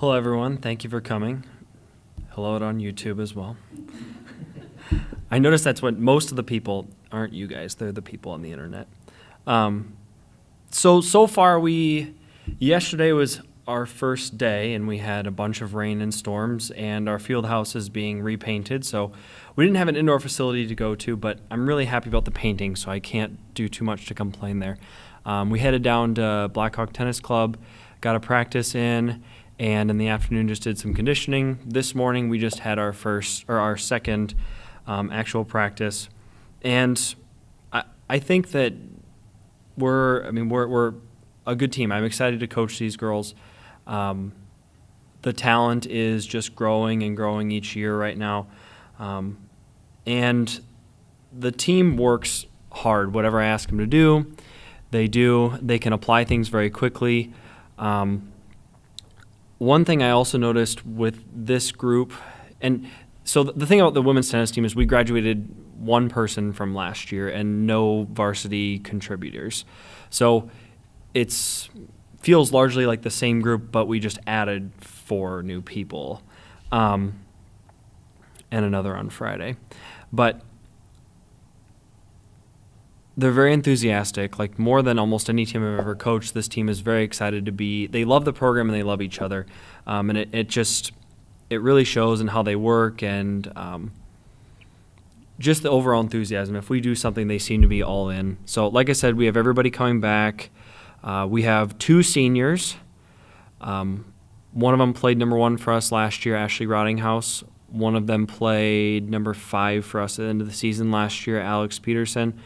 Hello, everyone. Thank you for coming. Hello on YouTube as well. I noticed that's what most of the people aren't you guys. They're the people on the internet. So far, yesterday was our first day, and we had a bunch of rain and storms, and our field house is being repainted. So we didn't have an indoor facility to go to, but I'm really happy about the painting, so I can't do too much to complain there. We headed down to Blackhawk Tennis Club, got a practice in, and in the afternoon just did some conditioning. This morning we just had our second actual practice, and I think that we're a good team. I'm excited to coach these girls. The talent is just growing and growing each year right now, and the team works hard. Whatever I ask them to do, they do. They can apply things very quickly. One thing I also noticed with this group, and so the thing about the women's tennis team is we graduated one person from last year and no varsity contributors. So it feels largely like the same group, but we just added 4 new people, and another on Friday. But they're very enthusiastic, like more than almost any team I've ever coached. This team is very excited to be. They love the program and they love each other, and it really shows in how they work and just the overall enthusiasm. If we do something, they seem to be all in. So, like I said, we have everybody coming back. We have 2 seniors. One of them played number 1 for us last year, Ashley Rottinghouse. One of them played number 5 for us at the end of the season last year, Alex Peterson.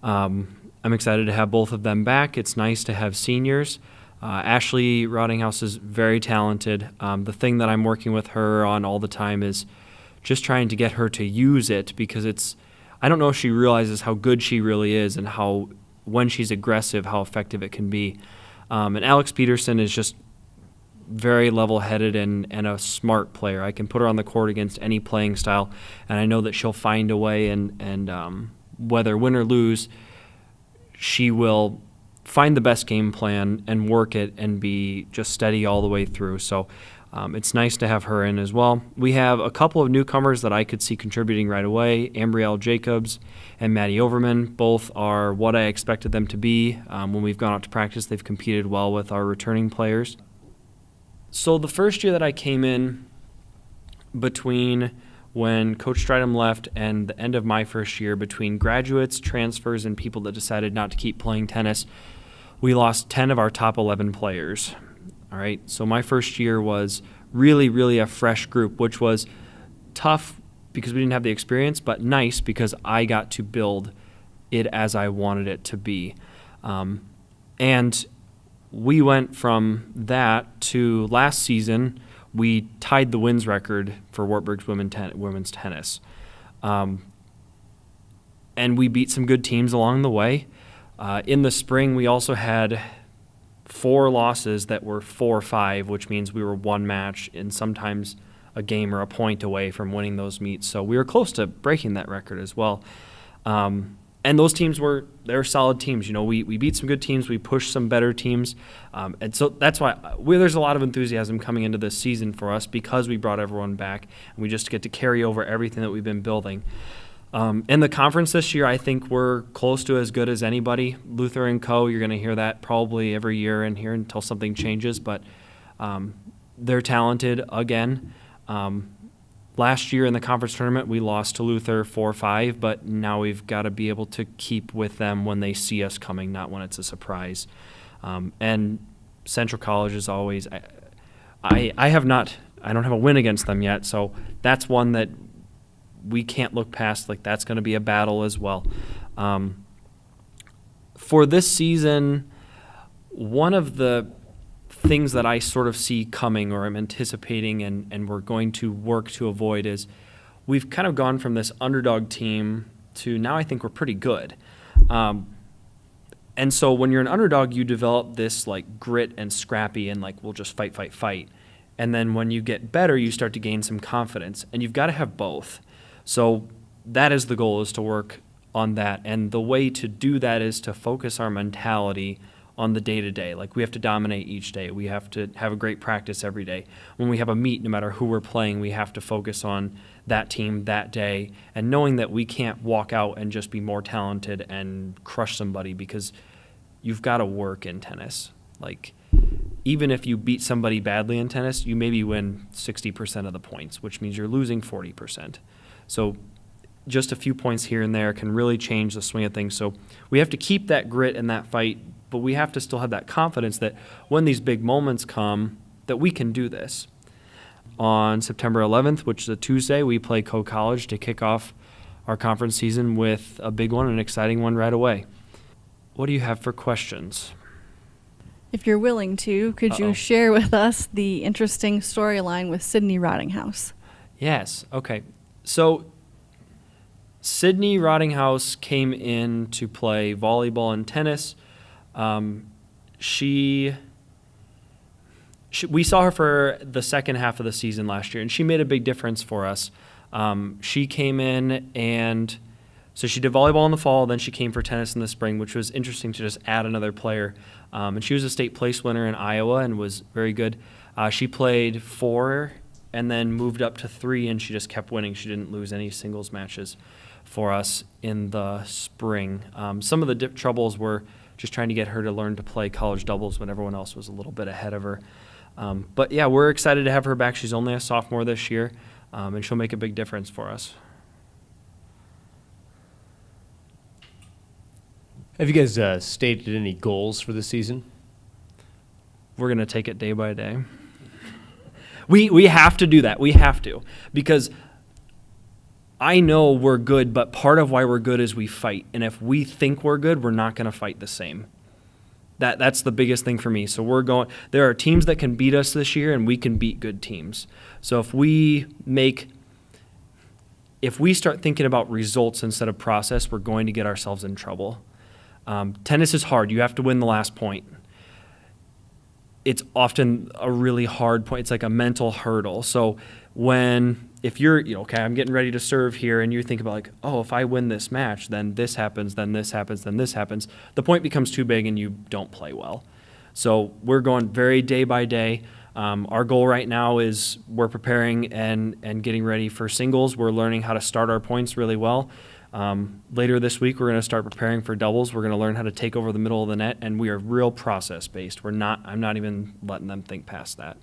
I'm excited to have both of them back. It's nice to have seniors. Ashley Rottinghouse is very talented. The thing that I'm working with her on all the time is just trying to get her to use it, because I don't know if she realizes how good she really is and how, when she's aggressive, how effective it can be. And Alex Peterson is just very level-headed and a smart player. I can put her on the court against any playing style, and I know that she'll find a way, and whether win or lose, she will find the best game plan and work it and be just steady all the way through. So it's nice to have her in as well. We have a couple of newcomers that I could see contributing right away. Ambrielle Jacobs and Maddie Overman. Both are what I expected them to be. When we've gone out to practice, they've competed well with our returning players. So the first year that I came in, between when Coach Stridham left and the end of my first year, between graduates, transfers, and people that decided not to keep playing tennis, we lost 10 of our top 11 players. All right, so my first year was really, really a fresh group, which was tough because we didn't have the experience, but nice because I got to build it as I wanted it to be. And we went from that to last season, we tied the wins record for Wartburg's women's tennis. And we beat some good teams along the way. In the spring, we also had 4 losses that were 4-5, which means we were 1 match and sometimes a game or a point away from winning those meets. So we were close to breaking that record as well. And those teams they're solid teams. You know, we beat some good teams, we pushed some better teams, and so that's why there's a lot of enthusiasm coming into this season for us, because we brought everyone back and we just get to carry over everything that we've been building. In the conference this year, I think we're close to as good as anybody. Luther and Co., you're going to hear that probably every year in here until something changes, but they're talented again. Last year in the conference tournament, we lost to Luther 4-5, but now we've got to be able to keep with them when they see us coming, not when it's a surprise. And Central College is always I don't have a win against them yet, so that's one that we can't look past. Like, that's going to be a battle as well. For this season, one of the things that I sort of see coming, or I'm anticipating, and we're going to work to avoid, is we've kind of gone from this underdog team to now I think we're pretty good. And so when you're an underdog, you develop this like grit and scrappy and like we'll just fight. And then when you get better, you start to gain some confidence, and you've got to have both. So that is the goal, is to work on that. And the way to do that is to focus our mentality on the day-to-day. Like, we have to dominate each day. We have to have a great practice every day. When we have a meet, no matter who we're playing, we have to focus on that team that day, and knowing that we can't walk out and just be more talented and crush somebody, because you've got to work in tennis. Like, even if you beat somebody badly in tennis, you maybe win 60% of the points, which means you're losing 40%. So just a few points here and there can really change the swing of things. So we have to keep that grit in that fight, but we have to still have that confidence that when these big moments come, that we can do this. On September 11th, which is a Tuesday, we play Co-College to kick off our conference season with a big one, an exciting one right away. What do you have for questions? If you're willing to, could you share with us the interesting storyline with Sydney Rottinghouse? Yes. Okay. So Sydney Rottinghouse came in to play volleyball and tennis. We saw her for the second half of the season last year, and she made a big difference for us. She came in, and so she did volleyball in the fall, then she came for tennis in the spring, which was interesting to just add another player. And she was a state place winner in Iowa and was very good. She played 4 and then moved up to 3, and she just kept winning. She didn't lose any singles matches for us in the spring. Some of the troubles were just trying to get her to learn to play college doubles when everyone else was a little bit ahead of her. But yeah, we're excited to have her back. She's only a sophomore this year, and she'll make a big difference for us. Have you guys stated any goals for the season? We're going to take it day by day. We have to do that. We have to. Because I know we're good, but part of why we're good is we fight. And if we think we're good, we're not going to fight the same. That's the biggest thing for me. So there are teams that can beat us this year, and we can beat good teams. So if we start thinking about results instead of process, we're going to get ourselves in trouble. Tennis is hard. You have to win the last point. It's often a really hard point. It's like a mental hurdle. So if you're, okay, I'm getting ready to serve here, and you think about like, oh, if I win this match, then this happens, then this happens, then this happens, the point becomes too big and you don't play well. So we're going very day by day. Our goal right now is we're preparing and getting ready for singles. We're learning how to start our points really well. Later this week, we're going to start preparing for doubles. We're going to learn how to take over the middle of the net, and we are real process-based. I'm not even letting them think past that.